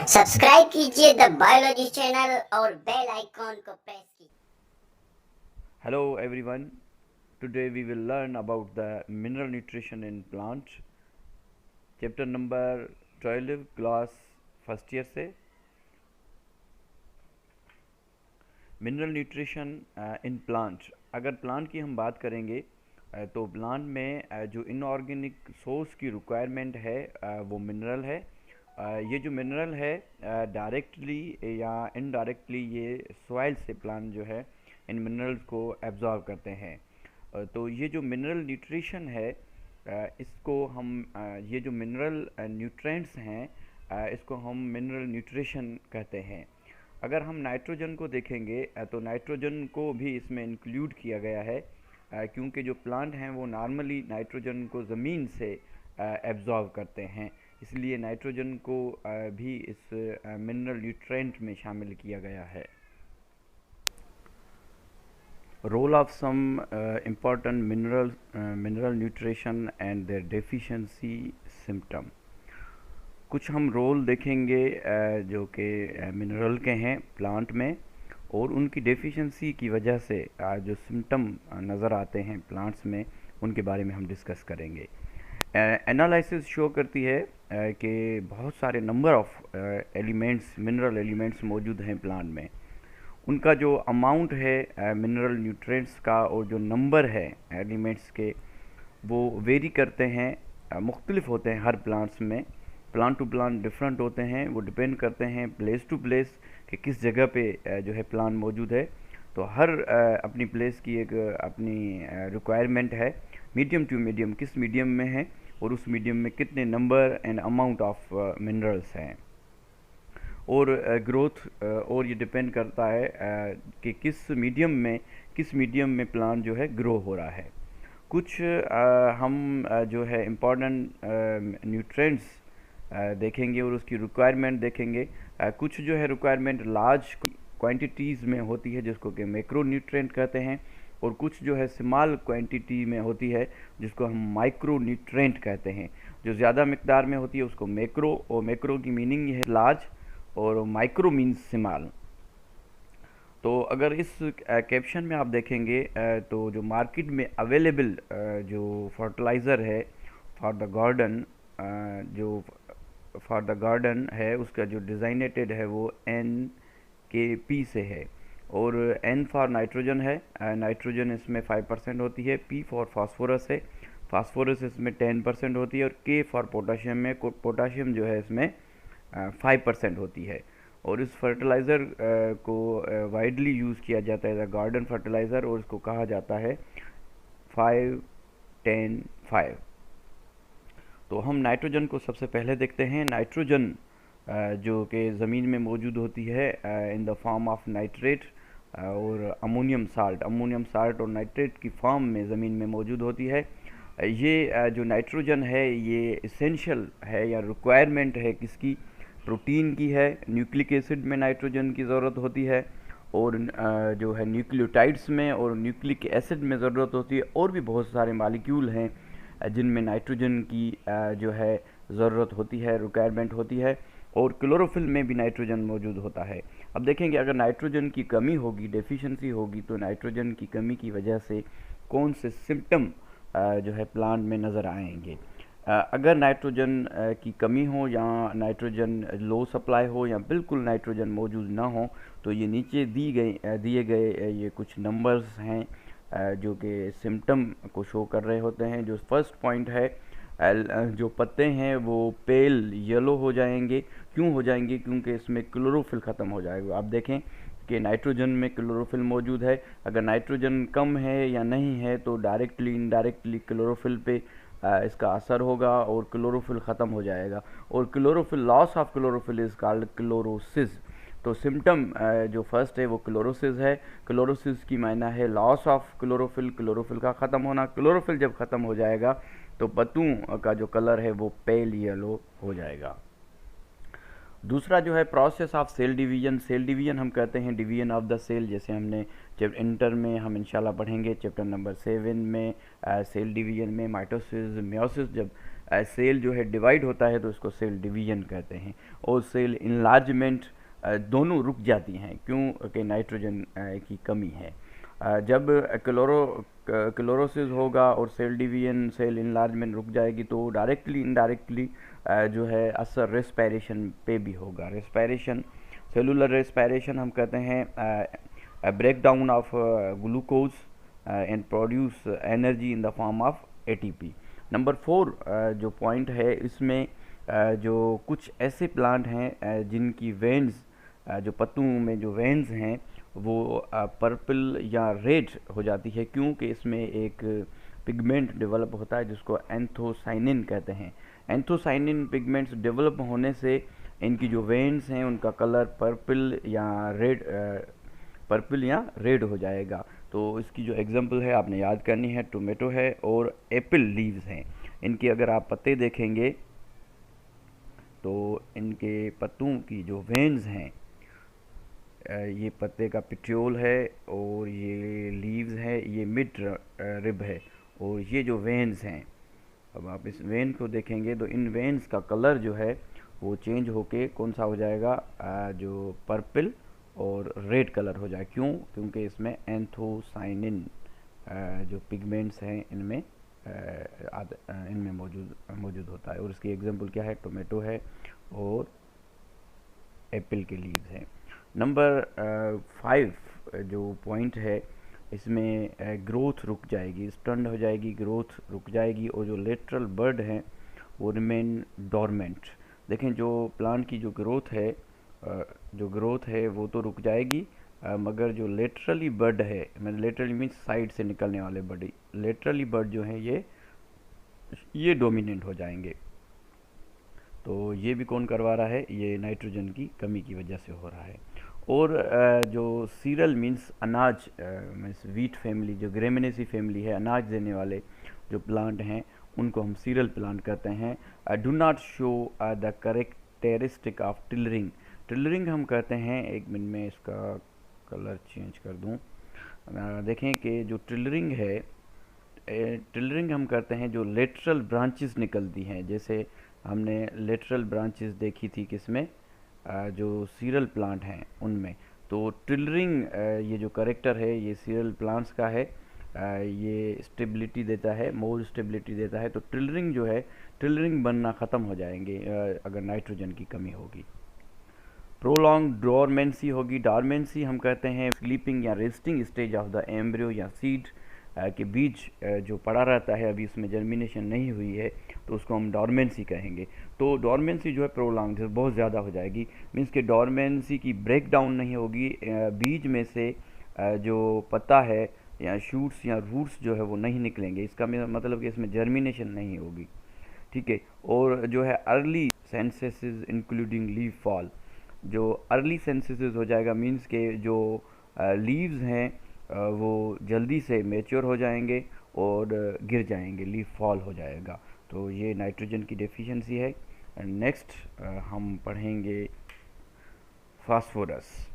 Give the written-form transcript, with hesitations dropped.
Subscribe कीजिए the biology channel और bell icon को प्रेस कीजिए। Hello everyone. Today we will learn about the mineral nutrition in plants. Chapter number 12 class first year से mineral nutrition in plant. अगर plant की हम बात करेंगे तो प्लांट में जो इनऑर्गेनिक सोर्स की रिक्वायरमेंट है वो मिनरल है। ये जो मिनरल है डायरेक्टली या इनडायरेक्टली ये सॉइल से प्लांट जो है इन मिनरल्स को एब्जॉर्ब करते हैं। तो ये जो मिनरल न्यूट्रिशन है इसको हम ये जो मिनरल न्यूट्रिएंट्स हैं इसको हम मिनरल न्यूट्रिशन कहते हैं। अगर हम नाइट्रोजन को देखेंगे तो नाइट्रोजन को भी इसमें इंक्लूड किया गया है क्योंकि जो प्लांट हैं वो नॉर्मली नाइट्रोजन को ज़मीन से एब्जॉर्ब करते हैं, इसलिए नाइट्रोजन को भी इस मिनरल न्यूट्रिएंट में शामिल किया गया है। Role of some important mineral nutrition and their deficiency symptom. कुछ हम रोल देखेंगे जो कि मिनरल के हैं प्लांट में और उनकी डेफिशिएंसी की वजह से जो सिम्टम नज़र आते हैं प्लांट्स में उनके बारे में हम डिस्कस करेंगे। एनालिसिस शो करती है कि बहुत सारे number of elements mineral elements मौजूद हैं प्लांट में। उनका जो अमाउंट है मिनरल न्यूट्रिएंट्स का और जो नंबर है एलिमेंट्स के वो वेरी करते हैं, मुख्तलिफ होते हैं हर प्लांट्स में। प्लांट टू प्लांट डिफरेंट होते हैं, वो डिपेंड करते हैं प्लेस टू प्लेस कि किस जगह पे जो है प्लांट मौजूद है। तो हर अपनी प्लेस की एक अपनी रिक्वायरमेंट है। मीडियम टू मीडियम किस मीडियम में है और उस मीडियम में कितने number and amount of minerals हैं। और ग्रोथ और ये डिपेंड करता है कि किस मीडियम में प्लांट जो है ग्रो हो रहा है। कुछ हम जो है इम्पॉर्टेंट न्यूट्रिएंट्स देखेंगे और उसकी रिक्वायरमेंट देखेंगे। कुछ जो है रिक्वायरमेंट लार्ज क्वांटिटीज़ में होती है जिसको कि मैक्रो न्यूट्रिएंट कहते हैं, और कुछ जो है स्मॉल क्वांटिटी में होती है जिसको हम माइक्रो न्यूट्रिएंट कहते हैं। जो ज़्यादा मकदार में होती है उसको मैक्रो, और मैक्रो की मीनिंग है लार्ज और माइक्रो मीन्स स्मॉल। तो अगर इस कैप्शन में आप देखेंगे तो जो मार्केट में अवेलेबल जो फर्टिलाइज़र है फॉर द गार्डन, जो फॉर द गार्डन है उसका जो डिज़ाइनेटेड है वो NKP से है, और N फॉर नाइट्रोजन है, नाइट्रोजन इसमें 5% होती है। P फॉर फास्फोरस है, फास्फोरस इसमें 10% होती है, और K फॉर पोटाशियम में पोटाशियम जो है इसमें 5% होती है। और इस फर्टिलाइज़र को वाइडली यूज़ किया जाता है गार्डन फर्टिलाइज़र, और इसको कहा जाता है 5-10-5। तो हम नाइट्रोजन को सबसे पहले देखते हैं। नाइट्रोजन जो कि ज़मीन में मौजूद होती है इन द फॉर्म ऑफ नाइट्रेट और अमोनियम साल्ट और नाइट्रेट की फॉर्म में ज़मीन में मौजूद होती है। ये जो नाइट्रोजन है ये इसेंशियल है या रिक्वायरमेंट है किसकी, प्रोटीन की है। न्यूक्लिक एसिड में नाइट्रोजन की ज़रूरत होती है, और जो है न्यूक्लियोटाइड्स में और न्यूक्लिक एसिड में ज़रूरत होती है, और भी बहुत सारे मालिक्यूल हैं जिनमें नाइट्रोजन की जो है ज़रूरत होती है, रिक्वायरमेंट होती है। और क्लोरोफिल में भी नाइट्रोजन मौजूद होता है। अब देखेंगे अगर नाइट्रोजन की कमी होगी, डेफिशिएंसी होगी, तो नाइट्रोजन की कमी की वजह से कौन से सिम्टम जो है प्लांट में नज़र आएंगे। अगर नाइट्रोजन की कमी हो या नाइट्रोजन लो सप्लाई हो या बिल्कुल नाइट्रोजन मौजूद ना हो, तो ये नीचे दिए गए ये कुछ नंबर्स हैं जो कि सिम्टम को शो कर रहे होते हैं। जो फर्स्ट पॉइंट है, जो पत्ते हैं वो पेल येलो हो जाएंगे। क्यों हो जाएंगे? क्योंकि इसमें क्लोरोफिल ख़त्म हो जाएगा। आप देखें कि नाइट्रोजन में क्लोरोफिल मौजूद है, अगर नाइट्रोजन कम है या नहीं है तो डायरेक्टली इनडायरेक्टली क्लोरोफिल पे इसका असर होगा और क्लोरोफिल ख़त्म हो जाएगा। और chlorophyll, loss of chlorophyll is called chlorosis. तो सिम्टम जो फर्स्ट है वो क्लोरोसिस है। क्लोरोसिस की मायना है लॉस ऑफ क्लोरोफिल, क्लोरोफिल का ख़त्म होना। क्लोरोफिल जब ख़त्म हो जाएगा तो पत्तों का जो कलर है वो पेल येलो हो जाएगा। दूसरा जो है प्रोसेस ऑफ सेल डिवीजन हम कहते हैं डिवीजन ऑफ द सेल। जैसे हमने जब इंटर में हम इंशाल्लाह पढ़ेंगे चैप्टर नंबर 7 में सेल डिवीजन में माइटोसिस, मियोसिस जब सेल जो है डिवाइड होता है तो इसको सेल डिवीजन कहते हैं, और सेल इनलार्जमेंट दोनों रुक जाती हैं क्योंकि नाइट्रोजन की कमी है। जब क्लोरोसिस होगा और सेल डिवीजन सेल इनलार्जमेंट रुक जाएगी तो डायरेक्टली इनडायरेक्टली जो है असर रेस्पिरेशन पे भी होगा। रेस्पिरेशन, सेलुलर रेस्पिरेशन हम कहते हैं break down of glucose and produce energy in the form of ATP. Number 4 जो पॉइंट है इसमें जो कुछ ऐसे प्लांट हैं जिनकी वेन्स, जो पत्तों में जो वेन्स हैं वो पर्पल या रेड हो जाती है क्योंकि इसमें एक पिगमेंट डेवलप होता है जिसको एंथोसाइनिन कहते हैं। एंथोसाइनिन पिगमेंट्स डेवलप होने से इनकी जो वेन्स हैं उनका कलर पर्पल या रेड हो जाएगा। तो इसकी जो एग्जांपल है आपने याद करनी है, टोमेटो है और एप्पल लीव्स हैं। इनके अगर आप पत्ते देखेंगे तो इनके पत्तों की जो वेन्स हैं, ये पत्ते का पिट्यूल है और ये लीव्स है, ये मिड रिब है, और ये जो वेन्स हैं, अब आप इस वेन को देखेंगे तो इन वेन्स का कलर जो है वो चेंज होके कौन सा हो जाएगा, जो पर्पल और रेड कलर हो जाए। क्यों? क्योंकि इसमें एंथोसाइनिन जो पिगमेंट्स हैं इनमें मौजूद होता है। और इसकी एग्जांपल क्या है, टोमेटो है और एप्पल के लीव्स हैं। नंबर 5 जो पॉइंट है इसमें ग्रोथ रुक जाएगी, स्टंट हो जाएगी, ग्रोथ रुक जाएगी, और जो लेटरल बर्ड हैं वो रिमेन डोरमेंट। देखें जो प्लांट की जो ग्रोथ है वो तो रुक जाएगी, मगर जो लेटरली बर्ड है, मतलब लेटरली मीन्स साइड से निकलने वाले बर्ड, लेटरली बर्ड जो है ये डोमिनेंट हो जाएंगे। तो ये भी कौन करवा रहा है, ये नाइट्रोजन की कमी की वजह से हो रहा है। और जो सीरियल मीन्स अनाज, मीन्स वीट फैमिली, जो ग्रेमिनेसी फैमिली है, अनाज देने वाले जो प्लांट हैं उनको हम सीरियल प्लांट कहते हैं। Do not show the characteristic of tillering. Tillering हम कहते हैं, एक मिनट में इसका कलर चेंज कर दूं। देखें कि जो टिलरिंग है, टिलरिंग हम करते हैं जो लेटरल ब्रांचेस निकलती हैं, जैसे हमने लेटरल ब्रांचेस देखी थी किसमें, जो सीरियल प्लांट हैं उनमें। तो टिलरिंग ये जो करेक्टर है ये सीरियल प्लांट्स का है, ये स्टेबिलिटी देता है, मोर स्टेबिलिटी देता है। तो टिलरिंग जो है, टिलरिंग बनना ख़त्म हो जाएंगे अगर नाइट्रोजन की कमी होगी। प्रोलॉन्ग डोरमेंसी होगी। डोरमेंसी हम कहते हैं स्लीपिंग या resting stage of the embryo या सीड के बीज जो पड़ा रहता है, अभी उसमें जर्मिनेशन नहीं हुई है तो उसको हम डोरमेंसी कहेंगे। तो डोरमेंसी जो है प्रोलॉन्ग बहुत ज़्यादा हो जाएगी, मीन्स कि डोरमेंसी की ब्रेक डाउन नहीं होगी, बीज में से जो पत्ता है या शूट्स या रूट्स जो है वो नहीं निकलेंगे, इसका मतलब कि इसमें जर्मिनेशन नहीं होगी, ठीक है। और जो है early synthesis including leaf fall, जो अर्ली सेंसेसिस हो जाएगा मीन्स के जो लीव्स हैं वो जल्दी से मैच्योर हो जाएंगे और गिर जाएंगे, लीफ फॉल हो जाएगा। तो ये नाइट्रोजन की डेफिशिएंसी है। नेक्स्ट हम पढ़ेंगे फास्फोरस।